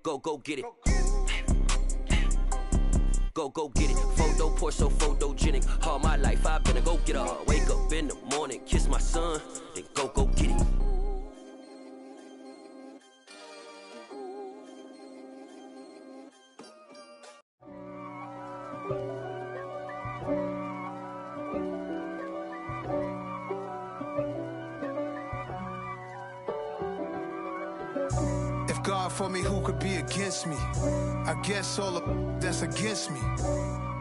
Go get it. Go get it. Photo poor, so photogenic. All my life I've been a go getter. Wake up in the morning, kiss my son, then go get it. God for me, who could be against me? I guess all of that's against me.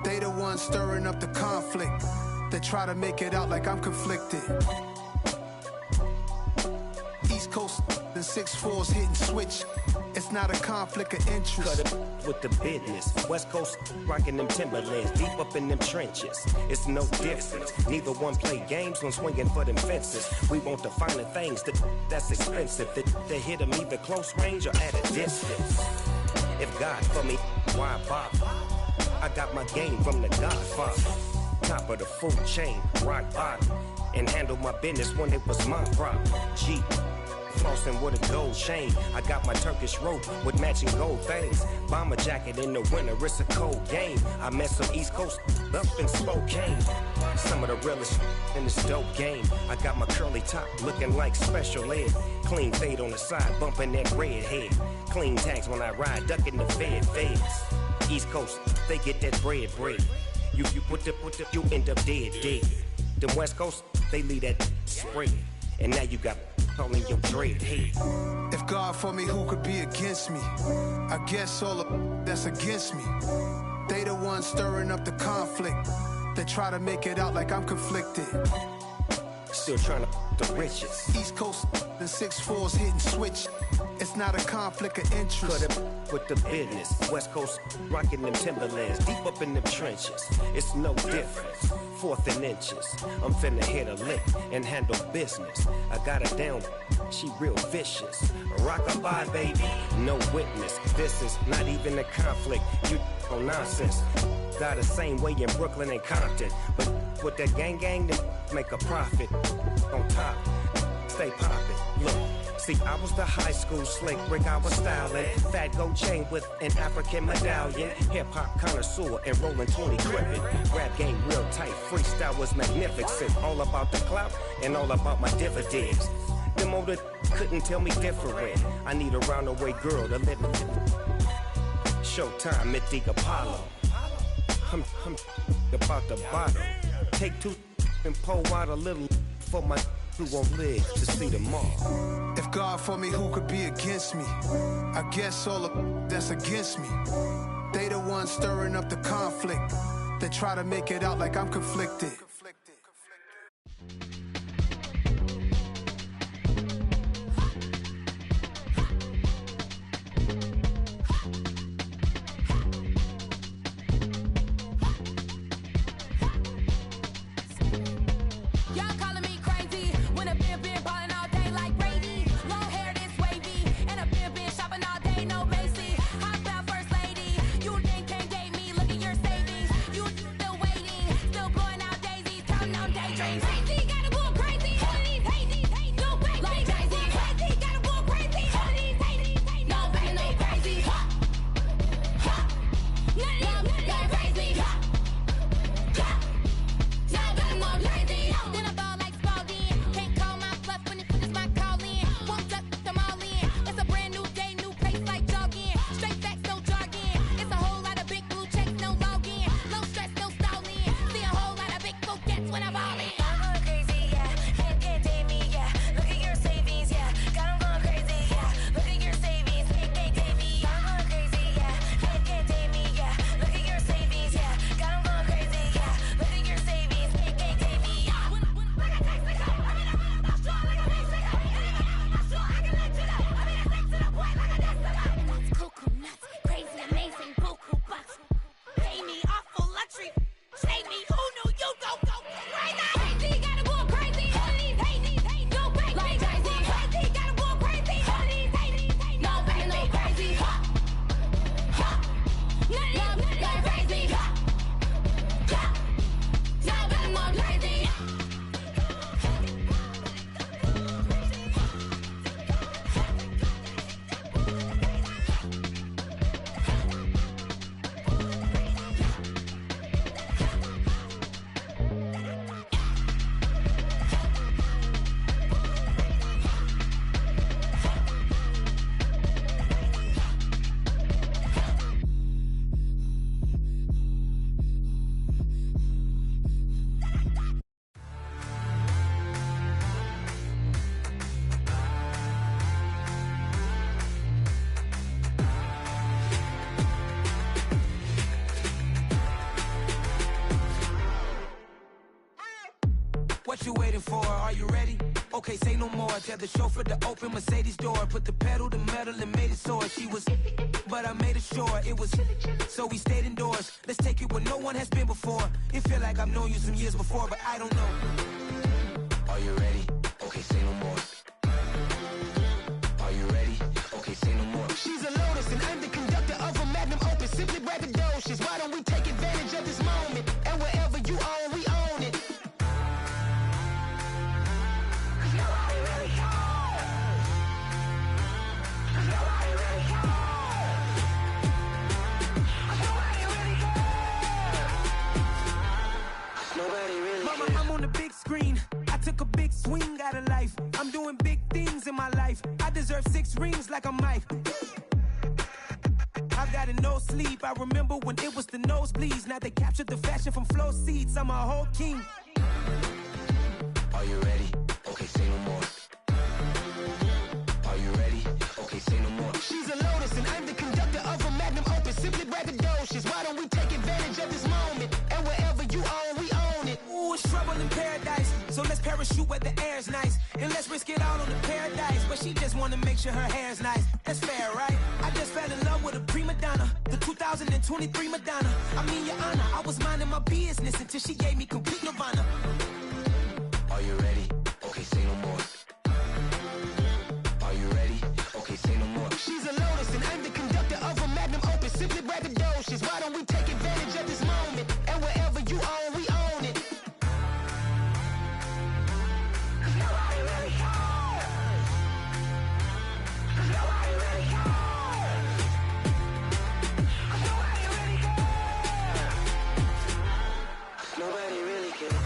They the ones stirring up the conflict. They try to make it out like I'm conflicted. East Coast and 6'4's hitting switch. It's not a conflict of interest. Cut it with the business. West Coast rocking them Timberlands, deep up in them trenches. It's no difference. Neither one play games when swinging for them fences. We want the finer things that's expensive. That hit them either close range or at a distance. If God for me, why bother? I got my game from the Godfather. Top of the food chain, rock bottom. And handle my business when it was my problem. G. Flossing with a gold chain. I got my Turkish rope with matching gold things. Bomber jacket in the winter, it's a cold game. I met some East Coast up in Spokane. Some of the realest in this dope game. I got my curly top looking like special ed. Clean fade on the side, bumping that red head. Clean tags when I ride, ducking the feds. East Coast, they get that bread. You you end up dead. Them West Coast, they leave that spread. And now you got calling your dread head. If God for me, who could be against me? I guess all of that's against me. They the ones stirring up the conflict. They try to make it out like I'm conflicted. Still trying to the riches. East Coast and 6'4's hitting switch. It's not a conflict of interest. Cut it with the business. West Coast rocking them Timberlands, deep up in them trenches. It's no difference. Fourth and inches. I'm finna hit a lick and handle business. I got her down, she real vicious. Rock-a-bye, baby, no witness. This is not even a conflict. You on nonsense. Got the same way in Brooklyn and Compton. But with that gang, then make a profit. On top, stay poppin'. Look. See, I was the high school slick Rick, I was styling. Fat gold chain with an African medallion. Hip-hop connoisseur and rolling 20 crippin'. Rap game real tight, freestyle was magnificent. All about the clout and all about my dividends. Them older couldn't tell me different. I need a roundaway girl to live with. Showtime, Mythic Apollo. I'm about the bottom. Take two and pour out a little for my who won't live to see tomorrow. If God for me, who could be against me? I guess all of that's against me. They the ones stirring up the conflict. They try to make it out like I'm conflicted. You still waiting, still going out daisy. before. Are you ready? Okay, say no more. Tell the chauffeur to open Mercedes door. Put the pedal to metal and made it soar. She was, but I made it sure it was. So we stayed indoors. Let's take it where no one has been before. It feel like I've known you some years before, but I don't know. Are you ready? Okay, say no more. Are you ready? Okay, say no more. She's a Lotus and I'm the conductor of a magnum opus. Simply braggadocious. Why don't we take advantage of this moment? And wherever you own, we own it. Nobody really cares. Nobody really cares. Nobody really cares. Nobody really cares. Mama, I'm on the big screen. I took a big swing out of life. I'm doing big things in my life. I deserve 6 rings like I'm Mike. I've gotten no sleep. I remember when it was the nosebleeds. Now they captured the fashion from flow seats. I'm a whole king. Are you ready? Okay, say no more. Are you ready? Okay, say no more. She's a Lotus and I'm the conductor of a magnum opus. Simply braggadocious. Why don't we take advantage of this moment? And wherever you own, we own it. Ooh, it's trouble in paradise. So let's parachute where the air's nice. And let's risk it all on the paradise. But she just wanna make sure her hair's nice. That's fair, right? I just fell in love with a prima donna. The 2023 Madonna. I mean, your honor, I was minding my business until she gave me complete nirvana. Are you ready? Okay, say no more. Are you ready? Okay, say no more. She's a Lotus and I'm the conductor of a magnum opus. Simply braggadocious. Why don't we take advantage of this moment? And wherever you own, we own it. Nobody really cares. Nobody really cares. Nobody really cares. Nobody really cares.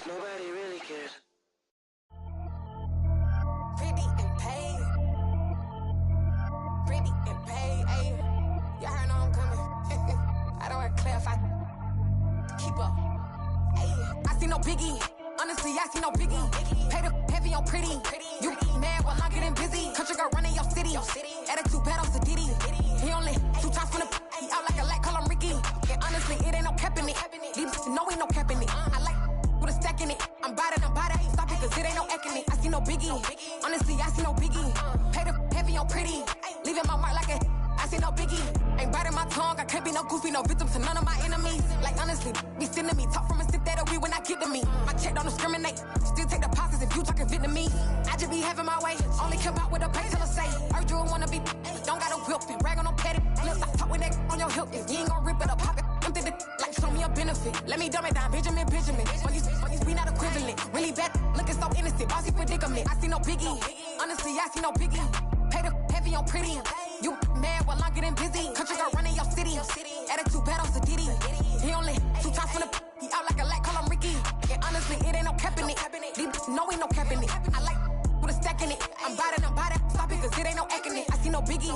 Nobody really cares. Pretty and paid. Pretty and paid. Ayy, y'all heard I'm coming. I don't want to clarify. Keep up. Ayy, I see no biggie. Honestly, I see no biggie. Pay the heavy on pretty. You mad while I'm getting busy. Country girl running your city. Attitude bad on Diddy. He only 2 times from the he out like a light, call him Ricky. And honestly, it ain't no cap in it. These know ain't no cap in it. I like with a stack in it. I'm bout it. Stop it, cause it ain't no eck in it. I see no biggie. Honestly, I see no biggie. Pay the heavy on pretty. Leaving my mark like a I see no biggie. Ain't biting my tongue. I can't be no goofy, no victim to none of my enemies. Like honestly, be sending me talk from a sip that we when I get to me. My check don't discriminate. Still take deposits if you talking Vietnamese. I just be having my way. Only care about what the pay teller say. Heard you wanna be, don't got a whip and brag on no petty. Let's stop talk with that on your hip. If you ain't gon' rip it up, pop it. Empty the like show me a benefit. Let me dumb it down, Benjamin. When you we not equivalent. Really bad, looking so innocent. Bossy predicament. I see no biggie. Honestly, I see no biggie. Pay the heavy on pretty. You mad while I'm getting busy. Country girl running your city. Attitude bad on Diddy. He only 2 times from the he out like a light, call him Ricky. And honestly, it ain't no cap in it. These know ain't no cap in it. I like with a stack in it. I'm bout it. Stop it, cause it ain't no eck in it. I see no biggie.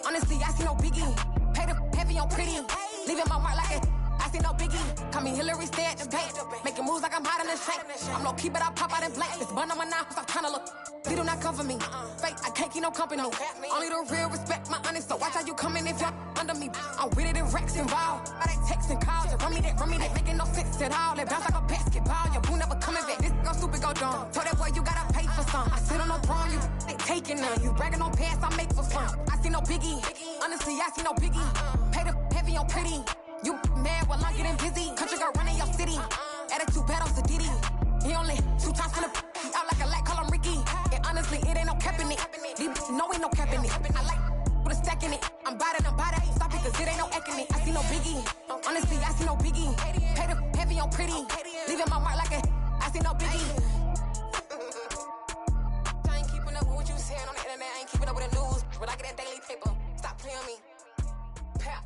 Honestly, I see no biggie. Pay the heavy on pretty. Leaving my mark like a I see no biggie. Call me Hillary, stay at the bank. Making moves like I'm hot in the shank. I'm low key, but I pop out in blank. This bun on my knife, stop trying to look. They do not cover me. Fake, I can't keep no company. Only the real respect my honest. So watch how you coming if you're under me. I'm with it and Rex involved. But they texting calls and run me that. Making no sense at all. They bounce like a basketball. Your boo never coming back. This go stupid, go dumb. Told that boy you gotta pay for some. I sit on no throne, you they taking none. You bragging on pants, I make for fun. I see no biggie. Honestly, I see no biggie. Pay the heavy on pretty. You mad while I'm getting busy. Country girl running your city. Attitude bad on Diddy. He only 2 times from the he out like a light, call him Ricky. And honestly, it ain't no cap in it. These know ain't no cap in it. I like with a stack in it. I'm bout it. Stop it, cause it ain't no eck in it. I see no biggie. Honestly, I see no biggie. Pay the heavy on pretty. Leaving my mark like a I see no biggie. I ain't keeping up with what you saying on the internet. I ain't keeping up with the news. But I get that daily paper. Stop playing me. Pap.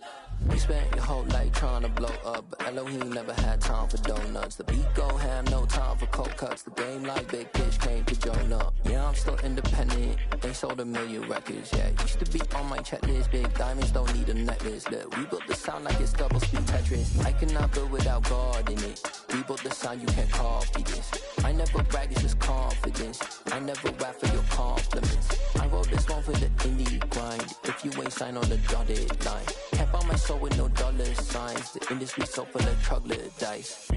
Love. You spent your whole life trying to blow up, but Elohim never had time for donuts. The beat go ham, no time for cold cuts. The game like Big Pitch came to Jonah. Yeah, I'm still independent, ain't sold a million records yet. Used to be on my checklist, big diamonds don't need a necklace. Look, we built the sound like it's double speed Tetris. I cannot build without God in it. We built the sound, you can't copy this. I never brag, it's just confidence. I never rap for your compliments. I wrote this one for the indie grind. If you ain't signed on the dotted line, can't buy my soul with no dollar signs. The industry so full of troglodytes.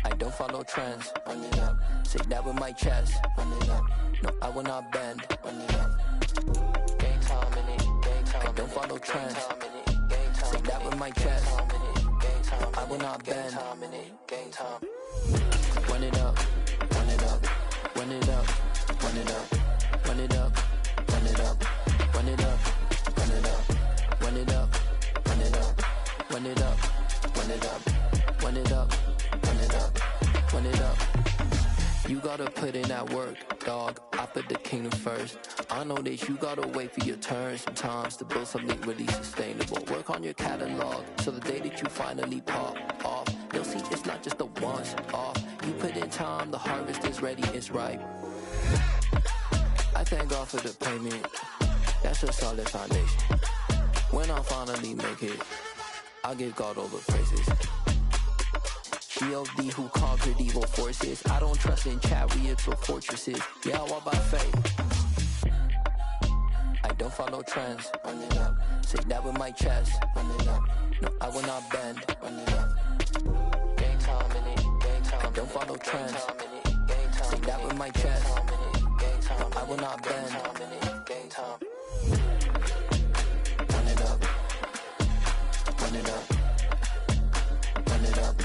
I don't follow trends. Run it up. Say that with my chest. Run it up. No, I will not bend. Run it up. Gang time in it. Gang time. I don't follow trends. Say that with my chest. I will not bend. Gang time. Run it up. Run it up. Run it up. Run it up. Run it up. Run it up. Run it up. Run it up. Run it up. Run it up. Run it up. Run it up. Run it up. Run it up. Run it up. You gotta put in that work, dog. I put the kingdom first. I know that you gotta wait for your turn sometimes to build something really sustainable. Work on your catalog so the day that you finally pop off, you'll see it's not just a once off. You put in time, the harvest is ready, it's ripe. I thank God for the payment. That's a solid foundation. When I finally make it, I'll give God all the praises. G.O.D. who conquered evil forces. I don't trust in chariots or fortresses. Yeah, I walk by faith. I don't follow trends. Run it up. Say that with my chest. Run it up. No, I will not bend. Run it up. Gang time in it. Gang time. I don't follow trends. Say that with my chest. No, I will not bend. Gang time. Run it up. Run it up. Run it up.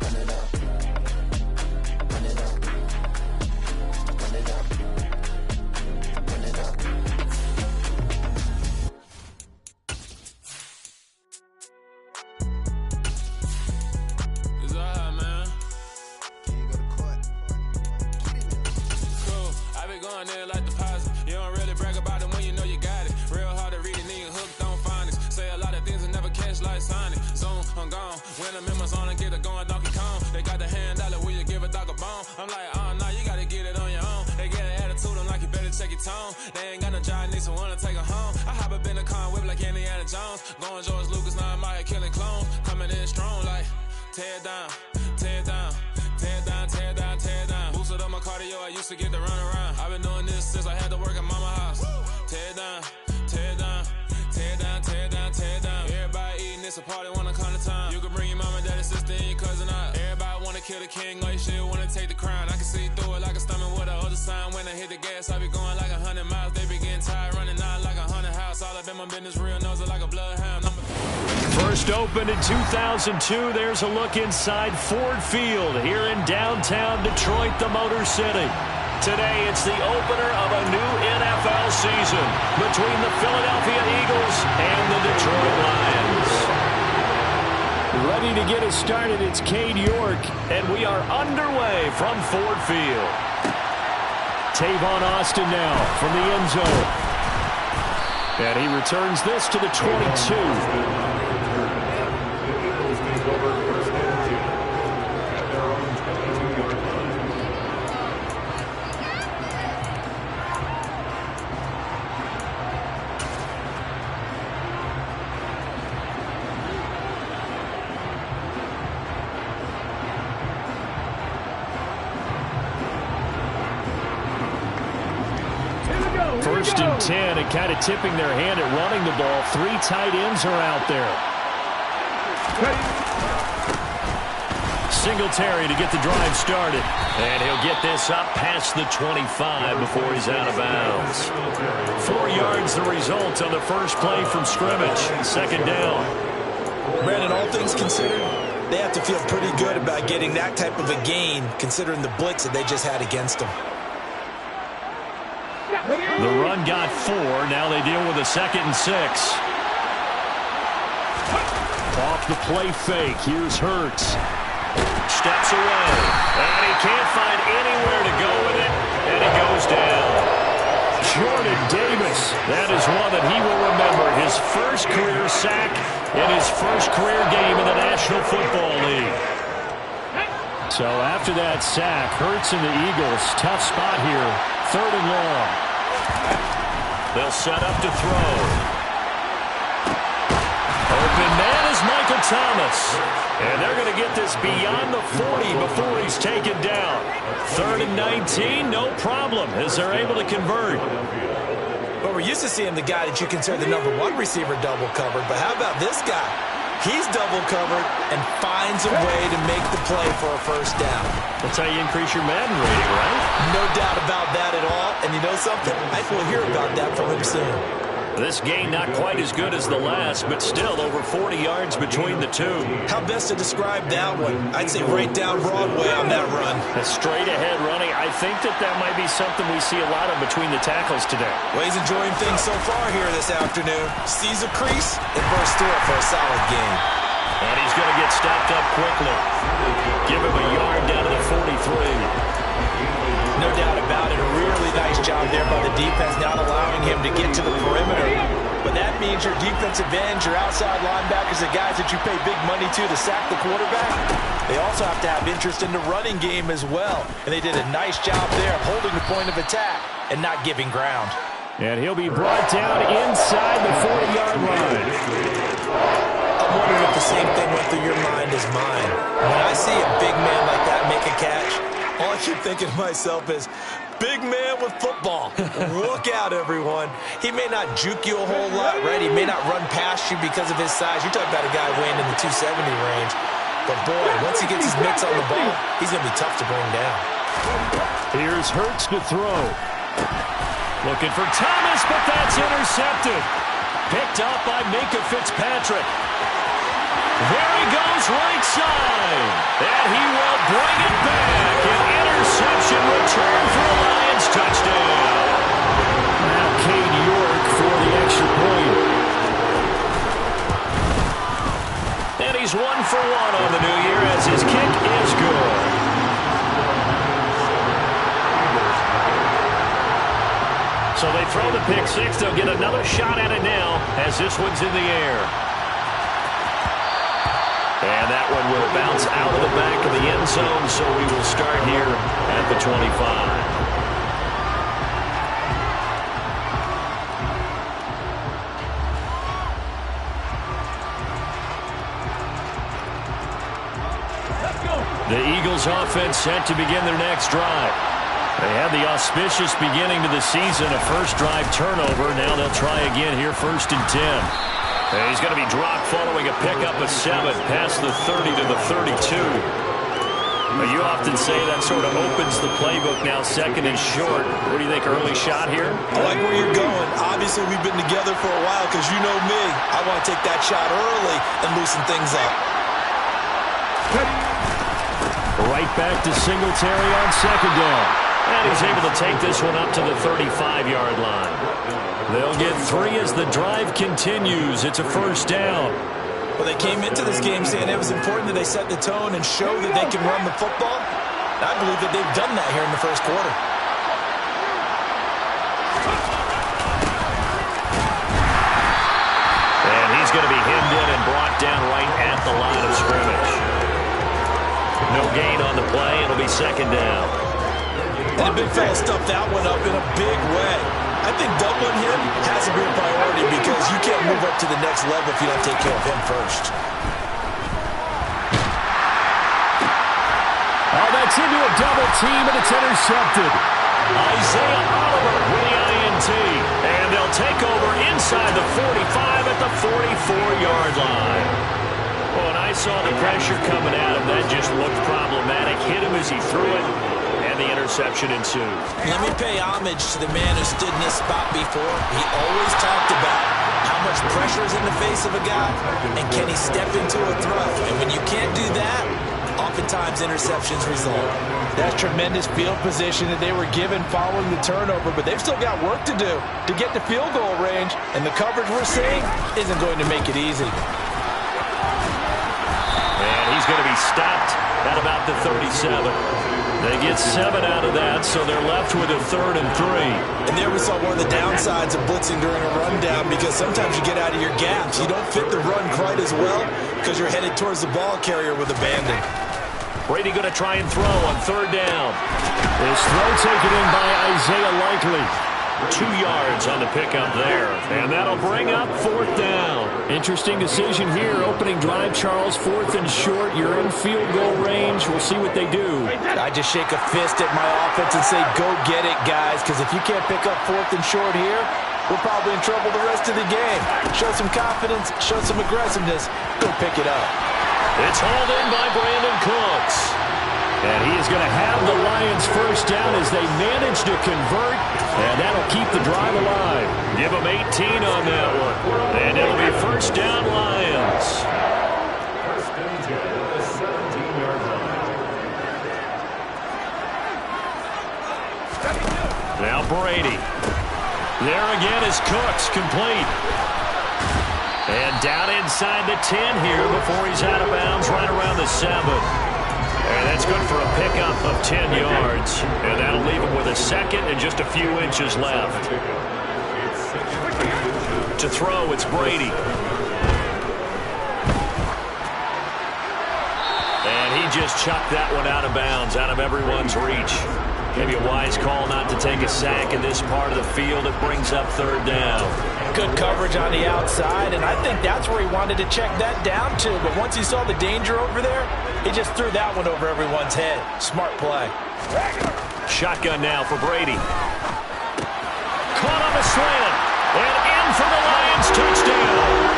Run it up. Run it up. Run it up. Run it up. It's alright, man. Cool. I be going there like deposit. You don't really brag about it when you know you got it. Real hard to read it, nigga hooked on finance. Say a lot of things and never catch like Sonic. Zone, I'm gone. When I'm in my zone, I get it going Donkey Kong. They got the hand dollar, will you give a dog a bone? I'm like, oh, nah, you gotta get it on your own. They get an attitude, I'm like, you better check your tone. They ain't got no job, need someone to take her home. I hop up in the car, whip like Indiana Jones. Going George Lucas, now I'm out here killing clones. Coming in strong like, tear down, tear down. Tear down, tear down, tear down. Boosted up my cardio, I used to get to run around. I've been doing this since I had to work at mama house. Tear down, tear down, tear down, tear down, tear down. Everybody eating, it's a party when I come to time. You can bring your mama, daddy, sister, and your cousin out. Everybody wanna kill the king, like shit, wanna take the crown. I can see through it like a stomach with a other sign. When I hit the gas, I be going like 100 miles. They be getting tired, running out like 100 house. All up in my business, real nose it like a bloodhound. First opened in 2002, there's a look inside Ford Field here in downtown Detroit, the Motor City. Today, it's the opener of a new NFL season between the Philadelphia Eagles and the Detroit Lions. Ready to get us started, it's Cade York, and we are underway from Ford Field. Tavon Austin now from the end zone. And he returns this to the 22. First and 10, and kind of tipping their hand at running the ball. Three tight ends are out there. Singletary to get the drive started. And he'll get this up past the 25 before he's out of bounds. 4 yards the result on the first play from scrimmage. Second down. Brandon, all things considered, they have to feel pretty good about getting that type of a gain, considering the blitz that they just had against them. The run got 4. Now they deal with a 2nd and 6. Off the play fake. Here's Hurts. Steps away. And he can't find anywhere to go with it. And it goes down. Jordan Davis. That is one that he will remember. His first career sack in his first career game in the National Football League. So after that sack, Hurts and the Eagles, tough spot here. 3rd and long. They'll set up to throw. Open man is Michael Thomas. And they're going to get this beyond the 40 before he's taken down. 3rd and 19, no problem, as they're able to convert. Well, we're used to seeing the guy that you consider the #1 receiver double covered, but how about this guy? He's double covered and finds a way to make the play for a first down. That's how you increase your Madden rating, right? No doubt about that at all. And you know something? I think we'll hear about that from him soon. This game not quite as good as the last, but still over 40 yards between the two. How best to describe that one? I'd say right down Broadway on that run. A straight-ahead running. I think that might be something we see a lot of between the tackles today. Well, he's enjoying things so far here this afternoon. Sees a crease and bursts through it for a solid game. And he's going to get stopped up quickly. Give him a yard down to the 43. No doubt about it. A really nice job there by the defense, not allowing him to get to the perimeter. But that means your defensive ends, your outside linebackers, the guys that you pay big money to sack the quarterback, they also have to have interest in the running game as well. And they did a nice job there of holding the point of attack and not giving ground. And he'll be brought down inside the 40-yard line. I'm wondering if the same thing went through your mind as mine. When I see a big man like that make a catch, all I keep thinking to myself is, big man with football. Look out, everyone. He may not juke you a whole lot, right? He may not run past you because of his size. You're talking about a guy weighing in the 270 range. But, boy, once he gets his mitts on the ball, he's going to be tough to bring down. Here's Hurts to throw. Looking for Thomas, but that's intercepted. Picked up by Minka Fitzpatrick. There he goes, right side. And he will bring it back. An interception return for a Lions touchdown. Now Cade York for the extra point. And he's 1 for 1 on the new year as his kick is good. So they throw the pick six. They'll get another shot at it now as this one's in the air. And that one will bounce out of the back of the end zone, so we will start here at the 25. The Eagles offense set to begin their next drive. They had the auspicious beginning to the season, a first drive turnover. Now they'll try again here, 1st and 10. And he's going to be dropped following a pickup of 7 past the 30 to the 32. But you often say that sort of opens the playbook now, 2nd and short. What do you think, early shot here? I like where you're going. Obviously, we've been together for a while because you know me. I want to take that shot early and loosen things up. Right back to Singletary on 2nd down. And he's able to take this one up to the 35-yard line. They'll get 3 as the drive continues. It's a 1st down. Well, they came into this game saying it was important that they set the tone and show that they can run the football. I believe that they've done that here in the first quarter. And he's going to be hemmed in and brought down right at the line of scrimmage. No gain on the play. It'll be 2nd down. And the big fella stuffed that one up in a big way. I think doubling him has to be a priority because you can't move up to the next level if you don't take care of him first. Oh, that's into a double team, and it's intercepted. Isaiah Oliver with the INT. And they'll take over inside the 45 at the 44-yard line. Oh, and I saw the pressure coming at him. That just looked problematic. Hit him as he threw it. And the interception ensued. Let me pay homage to the man who stood in this spot before. He always talked about how much pressure is in the face of a guy, and can he step into a throw. And when you can't do that, oftentimes interceptions result. That's tremendous field position that they were given following the turnover, but they've still got work to do to get to field goal range, and the coverage we're seeing isn't going to make it easy. And he's going to be stopped at about the 37. They get 7 out of that, so they're left with a 3rd and 3. And there we saw one of the downsides of blitzing during a rundown, because sometimes you get out of your gaps. You don't fit the run quite as well because you're headed towards the ball carrier with abandon. Brady going to try and throw on 3rd down. His throw taken in by Isaiah Likely. 2 yards on the pickup there. And that'll bring up 4th down. Interesting decision here. Opening drive, Charles, 4th and short. You're in field goal range. We'll see what they do. I just shake a fist at my offense and say, go get it, guys, because if you can't pick up 4th and short here, we're probably in trouble the rest of the game. Show some confidence, show some aggressiveness, go pick it up. It's hauled in by Brandon Cooks. And he is going to have the Lions first down as they manage to convert. And that'll keep the drive alive. Give them 18 on that one. And it'll be first down Lions. Now Brady. There again is Cooks, complete. And down inside the 10 here before he's out of bounds right around the 7. And that's good for a pickup of 10 yards. And that'll leave him with a 2nd and just a few inches left. To throw, it's Brady. And he just chucked that one out of bounds, out of everyone's reach. Maybe a wise call not to take a sack in this part of the field. It brings up 3rd down. Good coverage on the outside, and I think that's where he wanted to check that down to. But once he saw the danger over there, he just threw that one over everyone's head. Smart play. Shotgun now for Brady. Caught on the slant. And in for the Lions touchdown.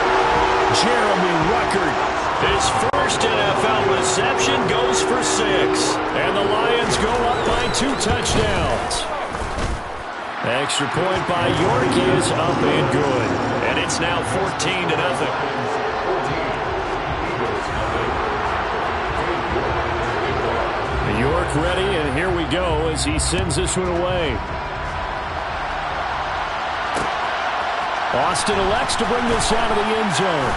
Jeremy Ruckert. His first NFL reception goes for 6. And the Lions go up by 2 touchdowns. Extra point by York is up and good. And it's now 14-0. York ready, and here we go as he sends this one away. Austin elects to bring this out of the end zone.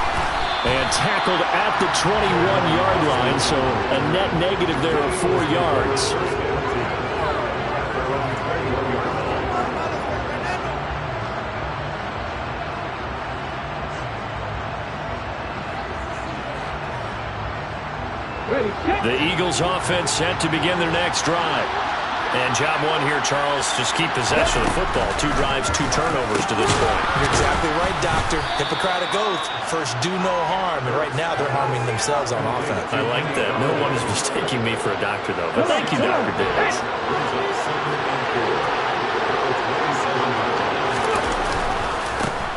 And tackled at the 21-yard line, so a net negative there of 4 yards. The Eagles offense set to begin their next drive. And job 1 here, Charles, just keep possession of the football. 2 drives, 2 turnovers to this point. You're exactly right, Doctor. Hippocratic oath. First, do no harm. And right now, they're harming themselves on offense. I like that. No one is mistaking me for a doctor, though. But thank you, Dr. Davis.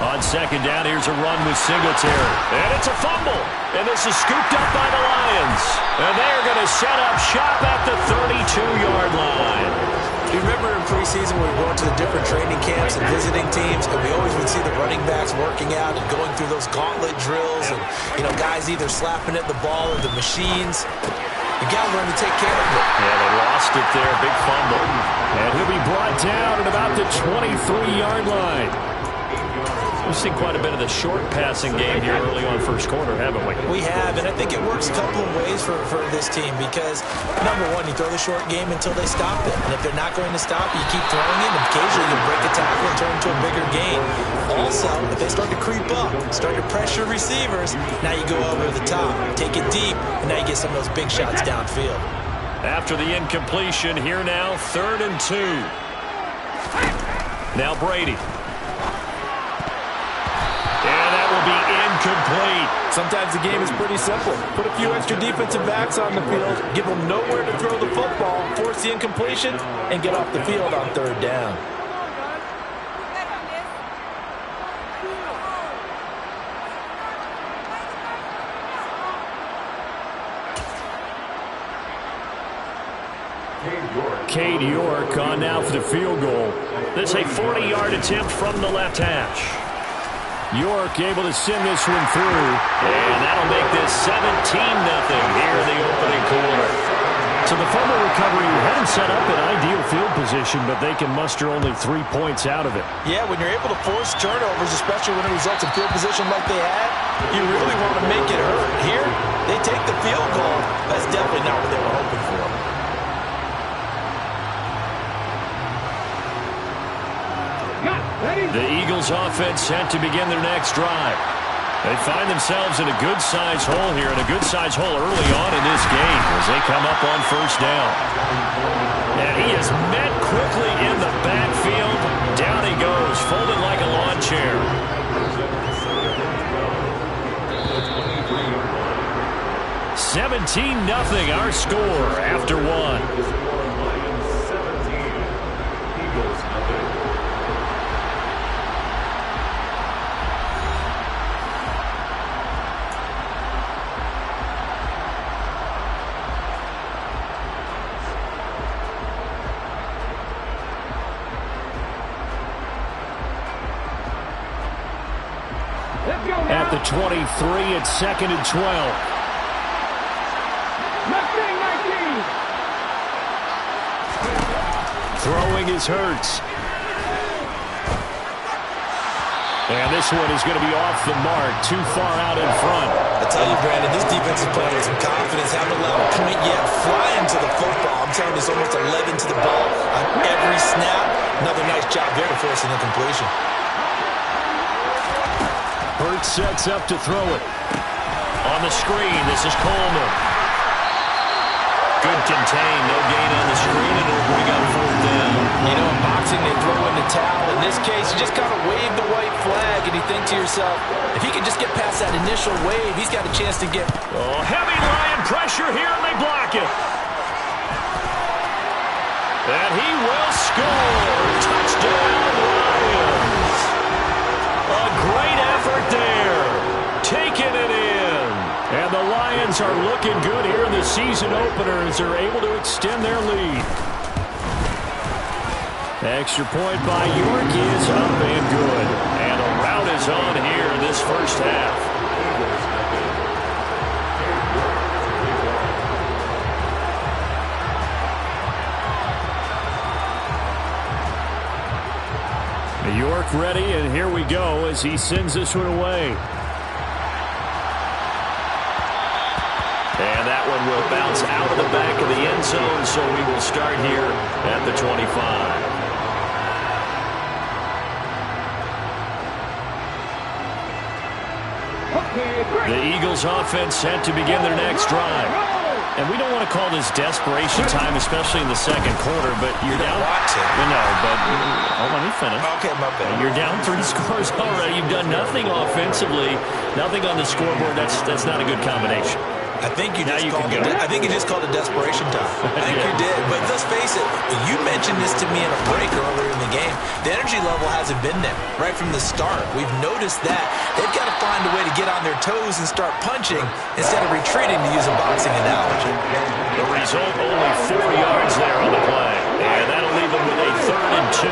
On 2nd down, here's a run with Singletary. And it's a fumble. And this is scooped up by the Lions. And they're going to set up shop at the 32-yard line. Do you remember in preseason when we were going to the different training camps and visiting teams, and we always would see the running backs working out and going through those gauntlet drills, and, you know, guys either slapping at the ball or the machines. You got to learn to take care of it. Yeah, they lost it there. Big fumble. And he'll be brought down at about the 23-yard line. We've seen quite a bit of the short passing game here early on first quarter, haven't we? We have, and I think it works a couple of ways for this team because, number one, you throw the short game until they stop it. And if they're not going to stop, you keep throwing it, and occasionally you'll break a tackle and turn into a bigger gain. Also, if they start to creep up, start to pressure receivers, now you go over the top, take it deep, and now you get some of those big shots downfield. After the incompletion, here now, 3rd and 2. Now Brady. Will be incomplete. Sometimes the game is pretty simple. Put a few extra defensive backs on the field, give them nowhere to throw the football, force the incompletion, and get off the field on 3rd down. Cade York on now for the field goal. This is a 40-yard attempt from the left hash. York able to send this one through, and that'll make this 17-0 here in the opening quarter. So the fumble recovery hadn't set up an ideal field position, but they can muster only 3 points out of it. Yeah, when you're able to force turnovers, especially when it results in field position like they had, you really want to make it hurt. Here, they take the field goal. That's definitely not what they were hoping for. The Eagles offense set to begin their next drive. They find themselves in a good-sized hole here, and a good-sized hole early on in this game as they come up on first down. And he is met quickly in the backfield. Down he goes, folded like a lawn chair. 17-0 our score after one. At the 23, it's 2nd and 12. Throwing is Hurts. And this one is going to be off the mark, too far out in front. I tell you, Brandon, this defense is playing with some confidence. Haven't allowed a point yet. Flying to the football. I'm telling you, it's almost 11 to the ball on every snap. Another nice job there to force an incompletion. Hurts sets up to throw it. On the screen, this is Coleman. Good contain, no gain on the screen, and it'll bring up 4th down. You know, in boxing, they throw in the towel. In this case, you just kind of wave the white flag, and you think to yourself, if he can just get past that initial wave, he's got a chance to get... Oh, heavy Lion pressure here, and they block it. And he will score. Touchdown, Lions. A great effort there. Taking it in. And the Lions are looking good here in the season opener as they're able to extend their lead. Extra point by York is up and good. And a rout is on here in this first half. York ready, and here we go as he sends this one away. And that one will bounce out of the back of the end zone, so we will start here at the 25. The Eagles offense set to begin their next drive. And we don't want to call this desperation time, especially in the second quarter, but you're down. No, but let me finish. Okay, my bad. You're down 3 scores already. You've done nothing offensively, nothing on the scoreboard. That's not a good combination. I think you just called it desperation time. I think you did. But let's face it, you mentioned this to me in a break earlier in the game. The energy level hasn't been there right from the start. We've noticed that. They've got to find a way to get on their toes and start punching instead of retreating, to use a boxing analogy. The result, only 4 yards there on the play. And that'll leave them with a 3rd and 2.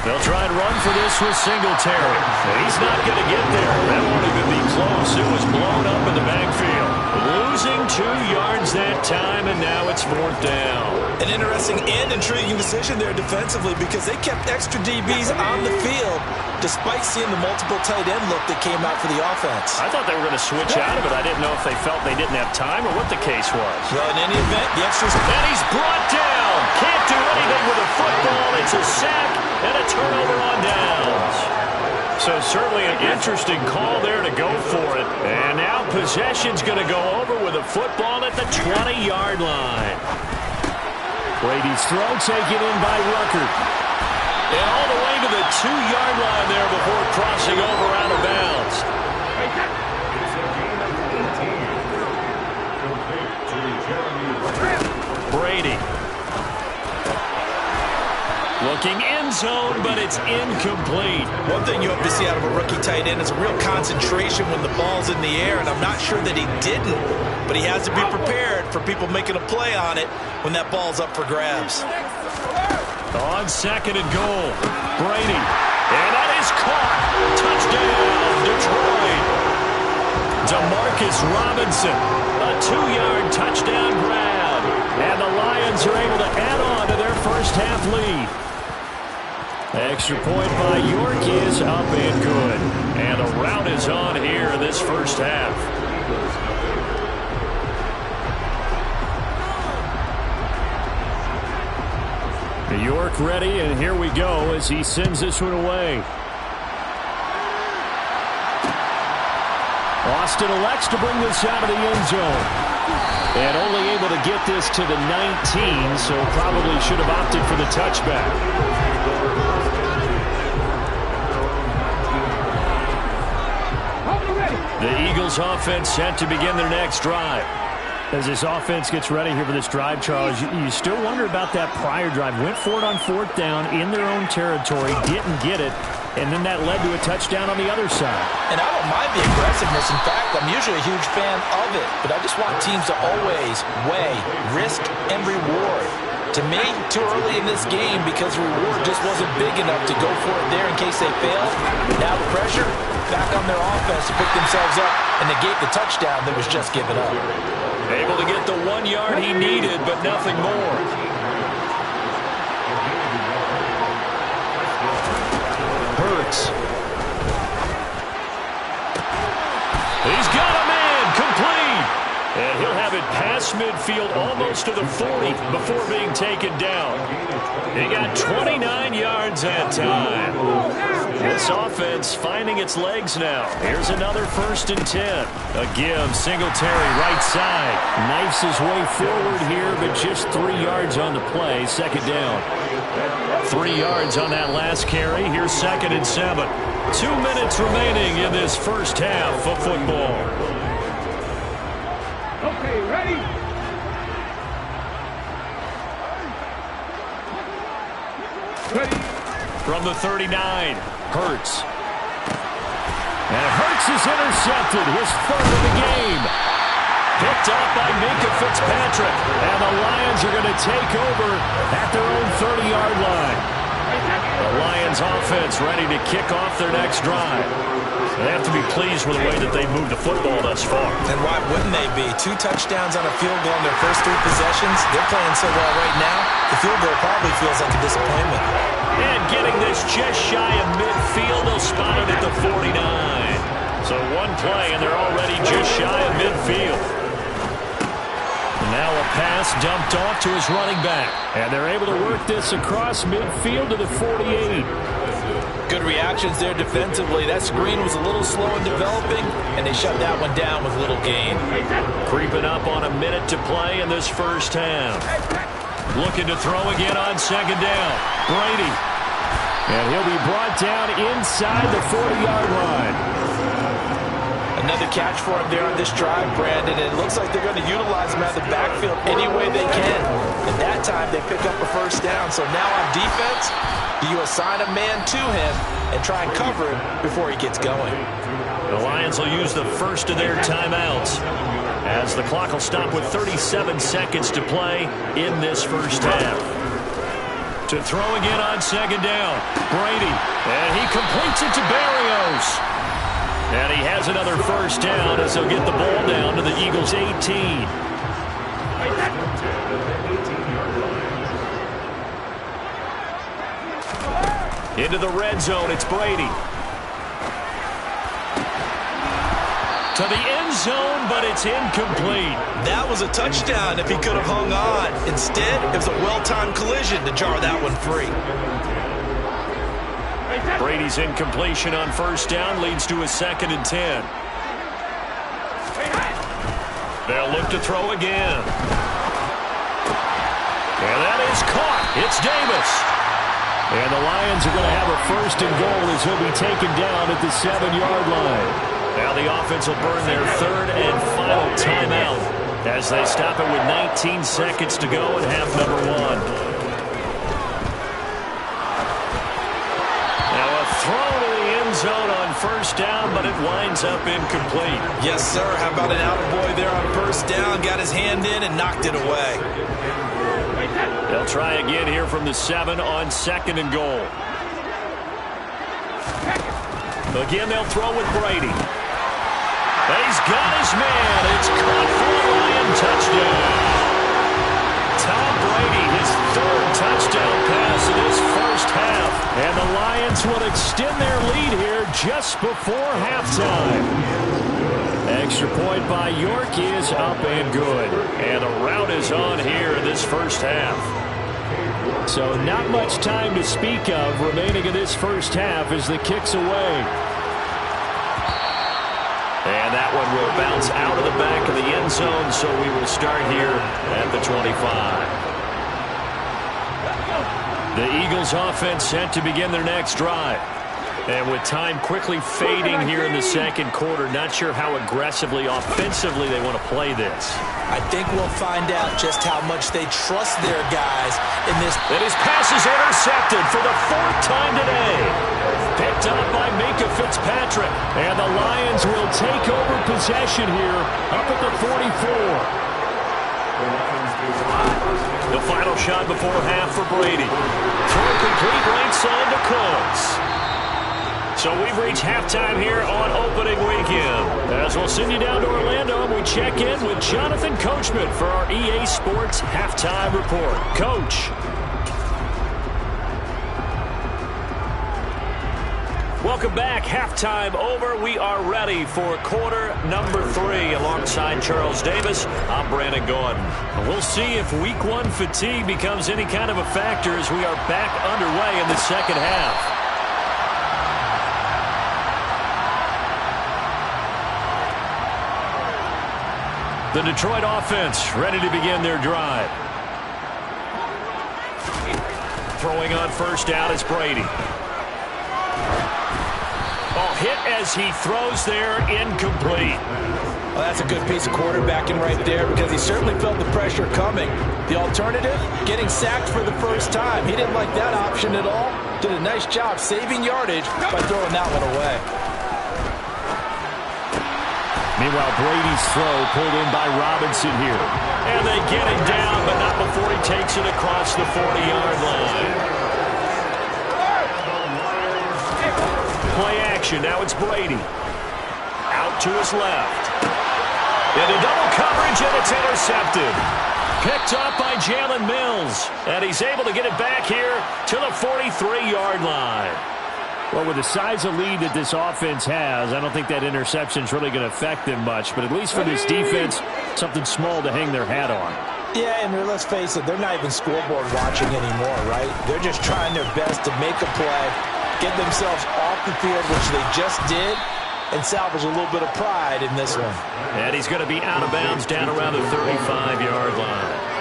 They'll try and run for this with Singletary. He's not going to get there. That won't even be close. It was blown up in the backfield. Losing 2 yards that time, and now it's 4th down. An interesting and intriguing decision there defensively, because they kept extra DBs on the field despite seeing the multiple tight end look that came out for the offense. I thought they were going to switch out of it. I didn't know if they felt they didn't have time or what the case was. Well, in any event, the extras... And he's brought down. Can't do anything with a football. It's a sack and a turnover on downs. So certainly an interesting call there to go for it. And now possession's going to go over with a football at the 20-yard line. Brady's throw taken in by Rucker. And all the way to the 2-yard line there before crossing over out of bounds. Brady. Looking end zone, but it's incomplete. One thing you hope to see out of a rookie tight end is a real concentration when the ball's in the air, and I'm not sure that he didn't, but he has to be prepared for people making a play on it when that ball's up for grabs. On 2nd and goal, Brady. And that is caught. Touchdown, Detroit. Demarcus Robinson, a 2-yard touchdown grab. And the Lions are able to add on to their first half lead. Extra point by York is up and good. And a rout is on here in this first half. York ready, and here we go as he sends this one away. Austin elects to bring this out of the end zone. And only able to get this to the 19, so probably should have opted for the touchback. The Eagles offense set to begin their next drive. As this offense gets ready here for this drive, Charles, you still wonder about that prior drive. Went for it on 4th down in their own territory, didn't get it, and then that led to a touchdown on the other side. And I don't mind the aggressiveness. In fact, I'm usually a huge fan of it, but I just want teams to always weigh risk and reward. To me, too early in this game because the reward just wasn't big enough to go for it there in case they failed. Now the pressure back on their offense to pick themselves up and negate the touchdown that was just given up. Able to get the 1 yard he needed, but nothing more. Hurts. He's got a man complete. And he'll have it past midfield almost to the 40 before being taken down. He got 29 yards that time. This offense finding its legs now. Here's another 1st and 10. Again, Singletary right side. Knifes his way forward here, but just 3 yards on the play. 2nd down. 3 yards on that last carry. Here's 2nd and 7. 2 minutes remaining in this first half of football. Okay, ready? Ready. From the 39, Hurts. And Hurts is intercepted, his 3rd of the game. Picked up by Minka Fitzpatrick. And the Lions are going to take over at their own 30-yard line. The Lions offense ready to kick off their next drive. They have to be pleased with the way that they moved the football thus far. And why wouldn't they be? 2 touchdowns on a field goal in their first 3 possessions. They're playing so well right now, the field goal probably feels like a disappointment. And getting this just shy of midfield, they'll spot it at the 49. So 1 play, and they're already just shy of midfield. Now a pass dumped off to his running back. And they're able to work this across midfield to the 48. Good reactions there defensively. That screen was a little slow in developing, and they shut that one down with little gain. Creeping up on a minute to play in this first half. Looking to throw again on 2nd down. Brady. And he'll be brought down inside the 40-yard line. Another catch for him there on this drive, Brandon. And it looks like they're going to utilize him out of the backfield any way they can. And that time they pick up a 1st down. So now on defense, do you assign a man to him and try and cover him before he gets going? The Lions will use the first of their timeouts as the clock will stop with 37 seconds to play in this first half. To throw again on 2nd down. Brady. And he completes it to Berrios. And he has another 1st down as he'll get the ball down to the Eagles' 18. Into the red zone, it's Brady. To the end zone, but it's incomplete. That was a touchdown if he could have hung on. Instead, it was a well-timed collision to jar that one free. Brady's incompletion on 1st down leads to a 2nd and 10. They'll look to throw again. And that is caught. It's Davis. And the Lions are going to have a 1st and goal as he'll be taken down at the 7-yard line. Now the offense will burn their 3rd and final timeout as they stop it with 19 seconds to go in half number 1. Throw to the end zone on 1st down, but it winds up incomplete. Yes, sir. How about an attaboy there on 1st down? Got his hand in and knocked it away. They'll try again here from the 7 on 2nd and goal. Again, they'll throw with Brady. He's got his man. It's caught for a Lion touchdown. Tom Brady, his 3rd touchdown pass in his first half. And the Lions will extend their lead here just before halftime. Extra point by York is up and good. And the rout is on here in this first half. So not much time to speak of remaining in this first half as the kick's away. And that one will bounce out of the back of the end zone, so we will start here at the 25. The Eagles offense set to begin their next drive. And with time quickly fading here in the second quarter, not sure how aggressively, offensively they want to play this. I think we'll find out just how much they trust their guys in this. And his pass is intercepted for the 4th time today. Picked up by Minkah Fitzpatrick. And the Lions will take over possession here up at the 44. The final shot before half for Brady. Throw complete right side to Cooks. So we've reached halftime here on opening weekend. As we'll send you down to Orlando, and we check in with Jonathan Coachman for our EA Sports Halftime Report. Coach. Welcome back. Halftime over. We are ready for quarter number 3. Alongside Charles Davis, I'm Brandon Gordon. We'll see if week 1 fatigue becomes any kind of a factor as we are back underway in the second half. The Detroit offense ready to begin their drive. Throwing on first down is Brady. Oh, hit as he throws there, incomplete. Well, that's a good piece of quarterbacking right there because he certainly felt the pressure coming. The alternative, getting sacked for the first time. He didn't like that option at all. Did a nice job saving yardage by throwing that one away. Meanwhile, Brady's throw pulled in by Robinson here. And they get it down, but not before he takes it across the 40-yard line. Play action. Now it's Brady. Out to his left. Into double coverage, and it's intercepted. Picked up by Jalen Mills. And he's able to get it back here to the 43-yard line. Well, with the size of lead that this offense has, I don't think that interception is really going to affect them much. But at least for this defense, something small to hang their hat on. Yeah, and let's face it, they're not even scoreboard watching anymore, right? They're just trying their best to make a play, get themselves off the field, which they just did, and salvage a little bit of pride in this one. And he's going to be out of bounds down around the 35-yard line.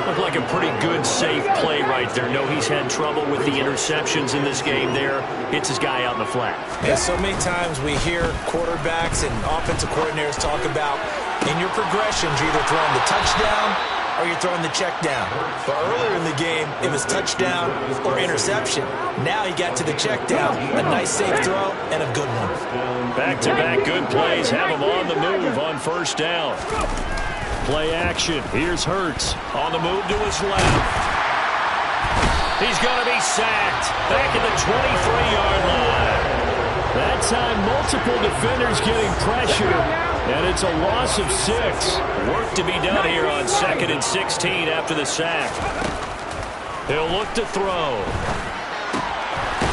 Looked like a pretty good, safe play right there. No, he's had trouble with the interceptions in this game there. Hits his guy out in the flat. Yeah, so many times we hear quarterbacks and offensive coordinators talk about in your progressions, you're either throwing the touchdown or you're throwing the check down. But earlier in the game, it was touchdown or interception. Now he got to the check down. A nice, safe throw and a good one. Back-to-back good plays have him on the move on first down. Play action. Here's Hurts on the move to his left. He's going to be sacked back at the 23-yard line. That time, multiple defenders getting pressure, and it's a loss of 6. Work to be done here on 2nd and 16 after the sack. He'll look to throw.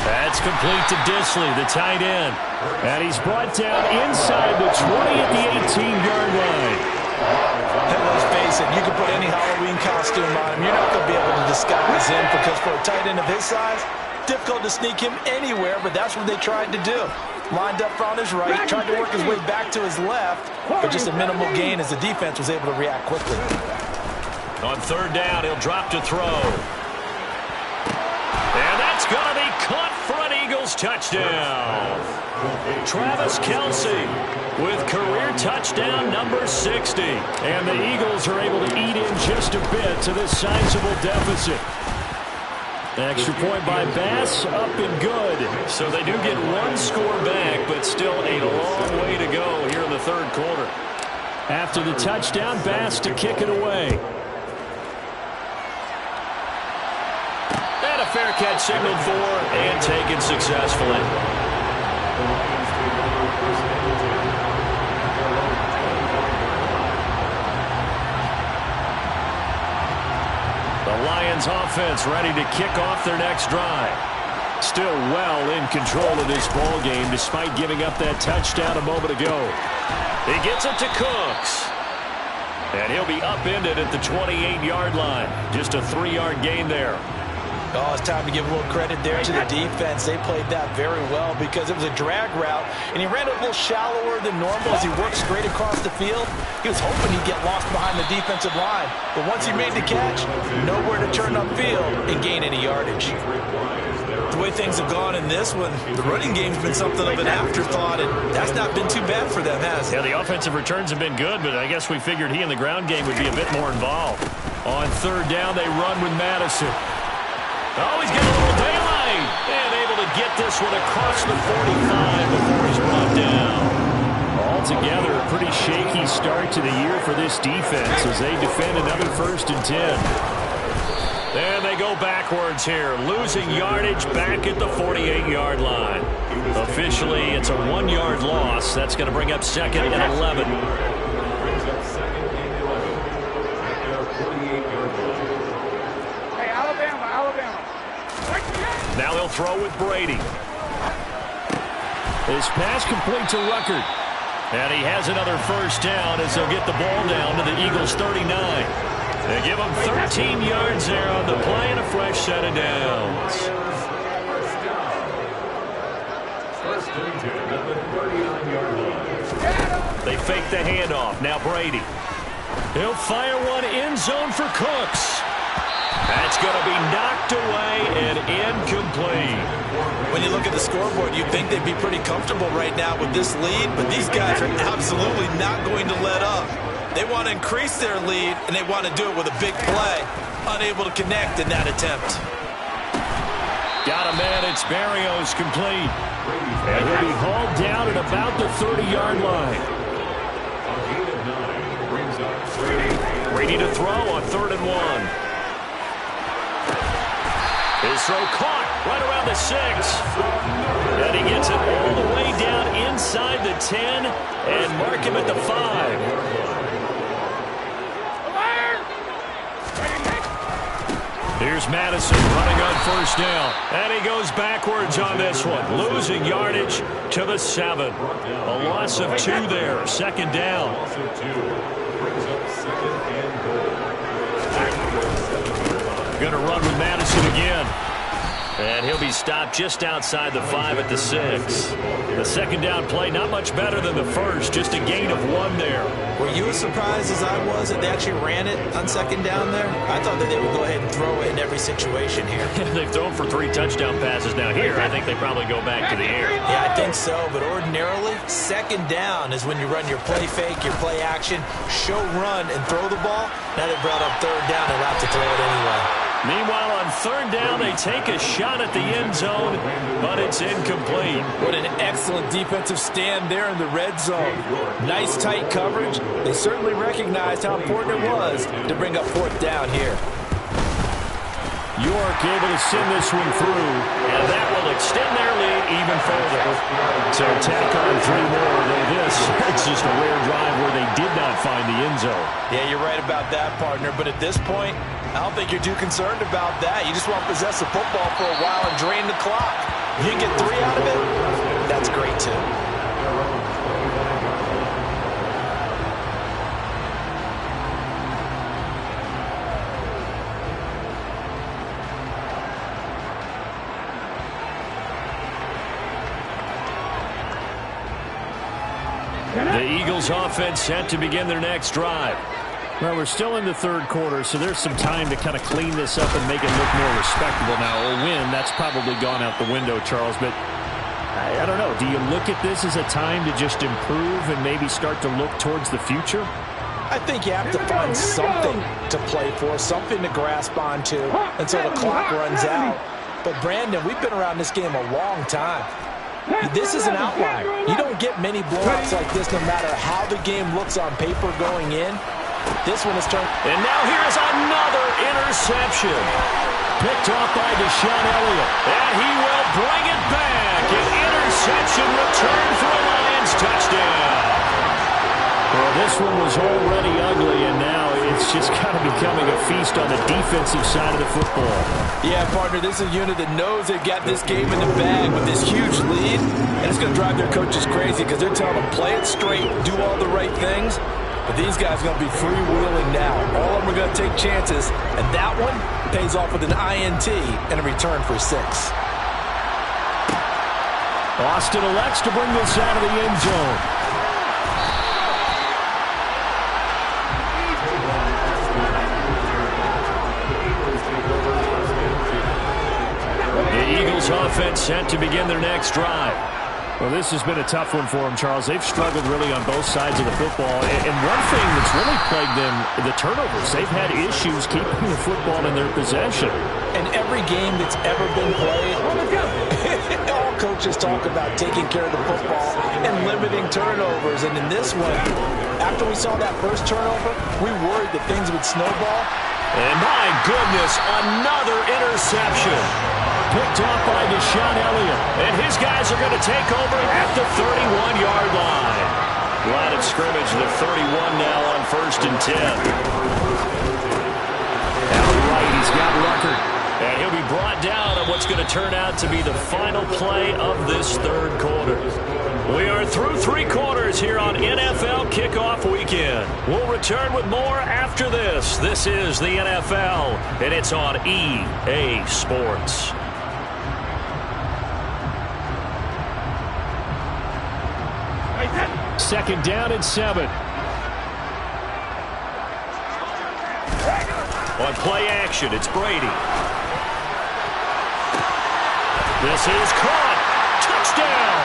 That's complete to Disley, the tight end. And he's brought down inside the 20 at the 18-yard line. And let's face it, you can put any Halloween costume on him. You're not going to be able to disguise him because for a tight end of his size, difficult to sneak him anywhere, but that's what they tried to do. Lined up on his right, tried to work his way back to his left, but just a minimal gain as the defense was able to react quickly. On third down, he'll drop to throw. And that's going to be caught for an Eagles touchdown. Travis Kelce with career touchdown number 60. And the Eagles are able to eat in just a bit to this sizable deficit. Extra point by Bass, up and good. So they do get one score back, but still a long way to go here in the third quarter. After the touchdown, Bass to kick it away. And a fair catch signaled for and taken successfully. The Lions offense ready to kick off their next drive. Still well in control of this ball game despite giving up that touchdown a moment ago. He gets it to Cooks. And he'll be upended at the 28-yard line. Just a 3-yard gain there. Oh, it's time to give a little credit there to the defense. They played that very well because it was a drag route, and he ran it a little shallower than normal as he worked straight across the field. He was hoping he'd get lost behind the defensive line, but once he made the catch, nowhere to turn upfield and gain any yardage. The way things have gone in this one, the running game's been something of an afterthought, and that's not been too bad for them, has it? Yeah, the offensive returns have been good, but I guess we figured he in the ground game would be a bit more involved. On 3rd down, they run with Madison. Oh, he's got a little daylight. And able to get this one across the 45 before he's brought down. Altogether, a pretty shaky start to the year for this defense as they defend another 1st and 10. And they go backwards here, losing yardage back at the 48-yard line. Officially, it's a 1-yard loss. That's going to bring up 2nd and 11. Now he'll throw with Brady. His pass complete to Ruckert. And he has another 1st down as they'll get the ball down to the Eagles' 39. They give him 13 yards there on the play and a fresh set of downs. They fake the handoff. Now Brady. He'll fire one end zone for Cooks. That's going to be knocked away and incomplete. When you look at the scoreboard, you'd think they'd be pretty comfortable right now with this lead, but these guys are absolutely not going to let up. They want to increase their lead, and they want to do it with a big play. Unable to connect in that attempt. Got a man, it's Barrios complete. And he'll be hauled down at about the 30-yard line. Brady to throw on 3rd and 1. His throw caught right around the 6. And he gets it all the way down inside the 10 and mark him at the 5. Here's Madison running on 1st down. And he goes backwards on this one, losing yardage to the 7. A loss of 2 there, 2nd down. Going to run with Madison again. And he'll be stopped just outside the 5 at the 6. The 2nd down play, not much better than the 1st, just a gain of 1 there. Were you as surprised as I was that they actually ran it on 2nd down there? I thought that they would go ahead and throw it in every situation here. They've thrown for 3 touchdown passes now. Here, I think they probably go back to the air. Yeah, I think so, but ordinarily, 2nd down is when you run your play fake, your play action, show run, and throw the ball. Now they brought up 3rd down and have to throw it anyway. Meanwhile, on 3rd down, they take a shot at the end zone, but it's incomplete. What an excellent defensive stand there in the red zone. Nice tight coverage. They certainly recognized how important it was to bring up 4th down here. York able to send this one through, and that will extend their lead even further. So tack on 3 more than this. It's just a rare drive where they did not find the end zone. Yeah, you're right about that, partner. But at this point, I don't think you're too concerned about that. You just want to possess the football for a while and drain the clock. You can get 3 out of it, that's great too. The Eagles offense set to begin their next drive. Well, we're still in the 3rd quarter, so there's some time to kind of clean this up and make it look more respectable now. Or win, that's probably gone out the window, Charles. But I don't know. Do you look at this as a time to just improve and maybe start to look towards the future? I think you have to find something to play for, something to grasp onto until the clock runs out. But, Brandon, we've been around this game a long time. This is an outlier. You don't get many blowouts like this no matter how the game looks on paper going in. This one is turned. And now here's another interception. Picked off by Deshaun Elliott. And he will bring it back. An interception return for a Lions touchdown. Well, this one was already ugly, and now it's just kind of becoming a feast on the defensive side of the football. Yeah, partner, this is a unit that knows they've got this game in the bag with this huge lead, and it's going to drive their coaches crazy because they're telling them play it straight, do all the right things. But these guys are going to be freewheeling now. All of them are going to take chances, and that one pays off with an INT and a return for 6. Austin elects to bring this out of the end zone. The Eagles offense set to begin their next drive. Well, this has been a tough one for them, Charles. They've struggled really on both sides of the football. And one thing that's really plagued them, the turnovers. They've had issues keeping the football in their possession. And every game that's ever been played, all coaches talk about taking care of the football and limiting turnovers. And in this one, after we saw that first turnover, we worried that things would snowball. And my goodness, another interception. Picked off by Deshaun Elliott. And his guys are going to take over at the 31-yard line. Line of scrimmage, the 31 now on 1st and 10. Out right, he's got Rucker. And he'll be brought down on what's going to turn out to be the final play of this third quarter. We are through 3 quarters here on NFL Kickoff Weekend. We'll return with more after this. This is the NFL, and it's on EA Sports. Second down and 7. On play action, it's Brady. This is caught. Touchdown.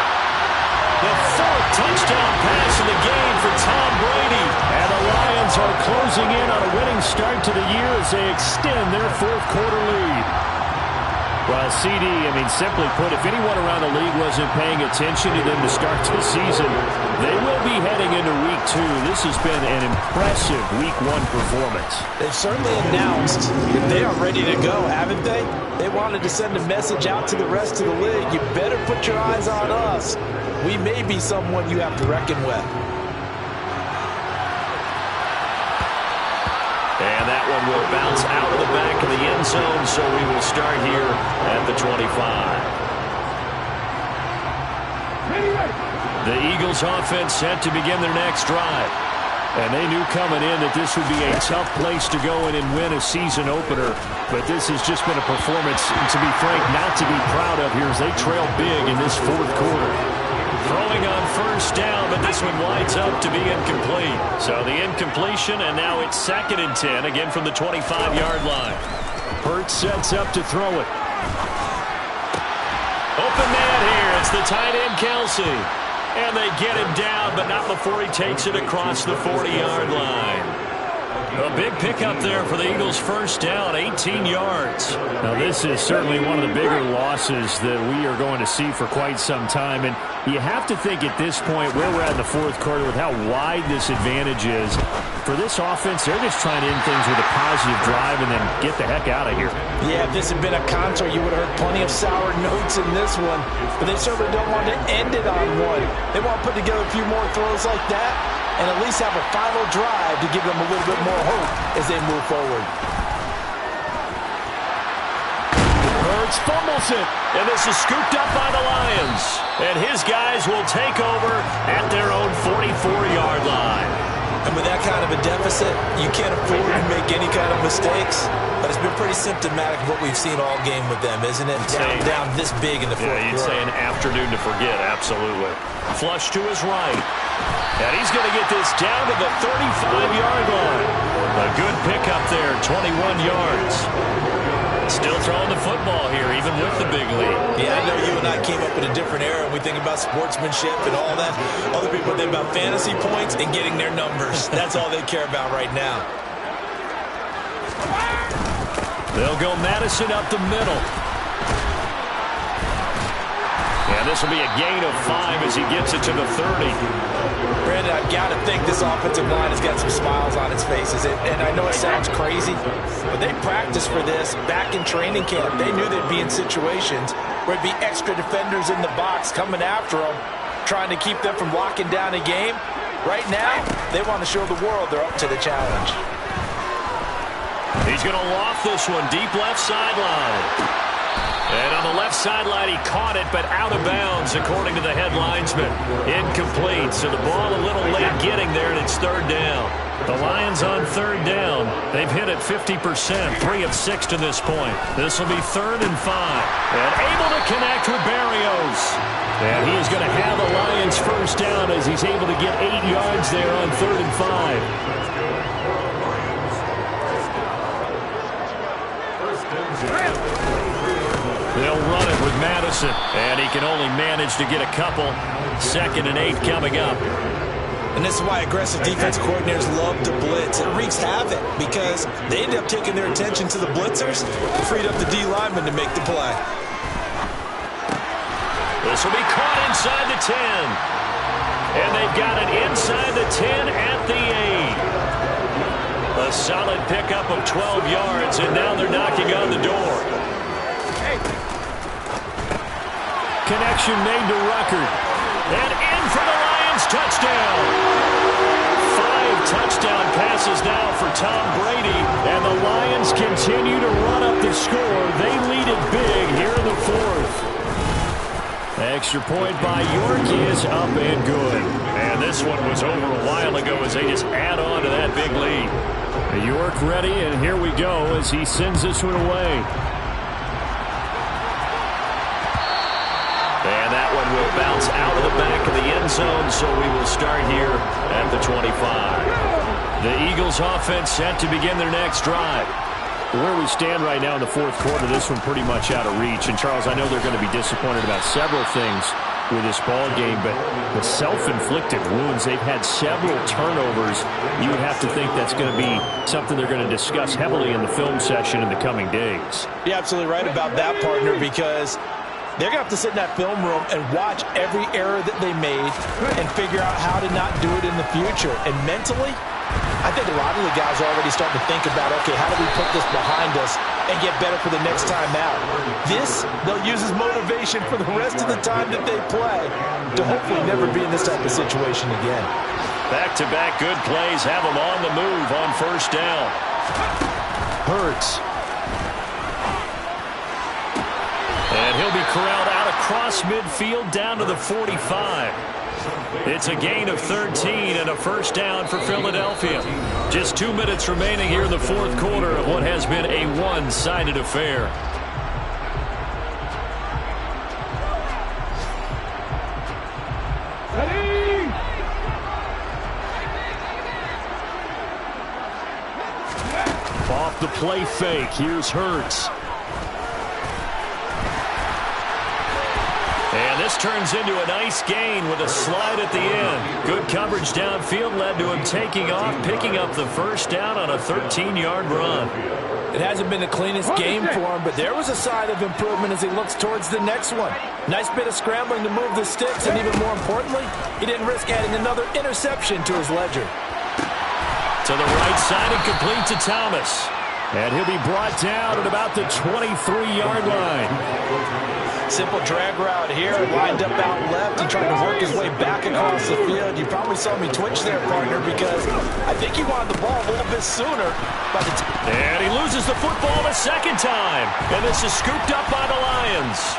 The 4th touchdown pass of the game for Tom Brady. And the Lions are closing in on a winning start to the year as they extend their 4th quarter lead. Well, CD, simply put, if anyone around the league wasn't paying attention to them to start this season, they will be heading into Week 2. This has been an impressive Week 1 performance. They've certainly announced that they are ready to go, haven't they? They wanted to send a message out to the rest of the league. You better put your eyes on us. We may be someone you have to reckon with. And that one will bounce out of the back of the end zone, so we will start here at the 25. The Eagles offense set to begin their next drive. And they knew coming in that this would be a tough place to go in and win a season opener. But this has just been a performance, to be frank, not to be proud of here as they trail big in this 4th quarter. Throwing on 1st down, but this one winds up to be incomplete. So the incompletion, and now it's 2nd and 10, again from the 25-yard line. Hurts sets up to throw it. Open man here. It's the tight end, Kelsey. And they get him down, but not before he takes it across the 40-yard line. A big pickup there for the Eagles' 1st down, 18 yards. Now, this is certainly one of the bigger losses that we are going to see for quite some time. And you have to think at this point, where we're at in the 4th quarter, with how wide this advantage is, for this offense, they're just trying to end things with a positive drive and then get the heck out of here. Yeah, if this had been a concert, you would have heard plenty of sour notes in this one. But they certainly don't want to end it on one. They want to put together a few more throws like that and at least have a final drive to give them a little bit more hope as they move forward. Hurts fumbles it, and this is scooped up by the Lions. And his guys will take over at their own 44-yard line. And with that kind of a deficit, you can't afford to make any kind of mistakes. But it's been pretty symptomatic of what we've seen all game with them, isn't it? Down this big in the 4th quarter. Yeah, you'd say an afternoon to forget, absolutely. Flush to his right. And he's going to get this down to the 35-yard line. A good pickup there, 21 yards. Still throwing the football here, even with the big lead. Yeah, I know you and I came up in a different era, and we think about sportsmanship and all that. Other people think about fantasy points and getting their numbers. That's all they care about right now. They'll go Madison up the middle. And this will be a gain of 5 as he gets it to the 30. Brandon, I've got to think this offensive line has got some smiles on its faces. And I know it sounds crazy, but they practiced for this back in training camp. They knew they'd be in situations where it'd be extra defenders in the box coming after them, trying to keep them from locking down a game. Right now, they want to show the world they're up to the challenge. He's going to loft this one deep left sideline. And on the left sideline, he caught it, but out of bounds, according to the head linesman. Incomplete, so the ball a little late getting there, and it's third down. The Lions on third down. They've hit it 50%, 3 of 6 to this point. This will be 3rd and 5. And able to connect with Barrios. And he is going to have the Lions first down as he's able to get 8 yards there on 3rd and 5. They'll run it with Madison, and he can only manage to get a couple. 2nd and 8 coming up. And this is why aggressive defense coordinators love to blitz. It wreaks havoc because they end up taking their attention to the blitzers, freed up the D lineman to make the play. This will be caught inside the 10. And they've got it inside the 10 at the 8. A solid pickup of 12 yards, and now they're knocking on the door. Connection made to Ruckert. And in for the Lions touchdown. 5 touchdown passes now for Tom Brady, and the Lions continue to run up the score. They lead it big here in the 4th. Extra point by York is up and good. And this one was over a while ago as they just add on to that big lead. York ready, and here we go as he sends this one away. And that one will bounce out of the back of the end zone, so we will start here at the 25. The Eagles offense set to begin their next drive. Where we stand right now in the 4th quarter, this one pretty much out of reach. And, Charles, I know they're going to be disappointed about several things with this ball game, but the self-inflicted wounds, they've had several turnovers. You would have to think that's going to be something they're going to discuss heavily in the film session in the coming days. You're absolutely right about that, partner, because they're going to have to sit in that film room and watch every error that they made and figure out how to not do it in the future. And mentally, I think a lot of the guys are already starting to think about, okay, how do we put this behind us and get better for the next time out? This, they'll use as motivation for the rest of the time that they play to hopefully never be in this type of situation again. Back-to-back good plays have them on the move on first down. Hurts. And he'll be corralled out across midfield down to the 45. It's a gain of 13 and a first down for Philadelphia. Just 2 minutes remaining here in the 4th quarter of what has been a one-sided affair. Ready? Off the play fake, here's Hurts. And this turns into a nice gain with a slide at the end. Good coverage downfield led to him taking off, picking up the first down on a 13-yard run. It hasn't been the cleanest game for him, but there was a sign of improvement as he looks towards the next one. Nice bit of scrambling to move the sticks, and even more importantly, he didn't risk adding another interception to his ledger. To the right side and complete to Thomas. And he'll be brought down at about the 23-yard line. Simple drag route here, lined up out left. He tried to work his way back across the field. You probably saw me twitch there, partner, because I think he wanted the ball a little bit sooner. And he loses the football a second time. And this is scooped up by the Lions.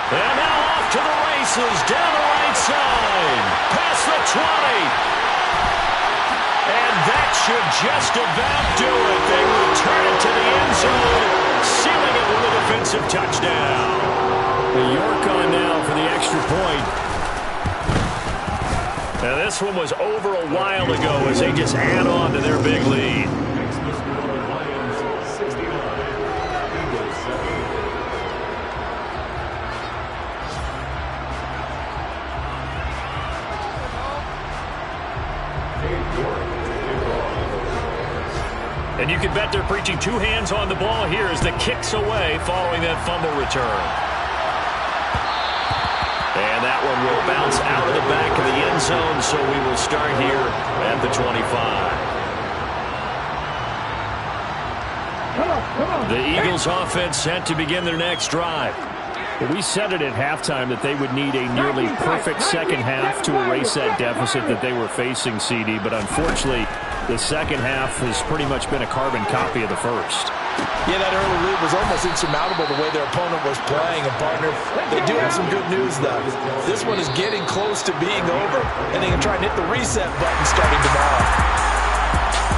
And now off to the races, down the right side. Past the 20. And that should just about do it. They return it to the end zone, sealing it with a defensive touchdown. York on now for the extra point. Now this one was over a while ago as they just add on to their big lead. And you can bet they're preaching 2 hands on the ball here as the kick's away following that fumble return. And that one will bounce out of the back of the end zone, so we will start here at the 25. The Eagles offense set to begin their next drive. We said it at halftime that they would need a nearly perfect second half to erase that deficit that they were facing, CD, but unfortunately, the second half has pretty much been a carbon copy of the first. Yeah, that early lead was almost insurmountable the way their opponent was playing. And, partner, they do have some good news, though. This one is getting close to being over, and they can try and hit the reset button starting tomorrow.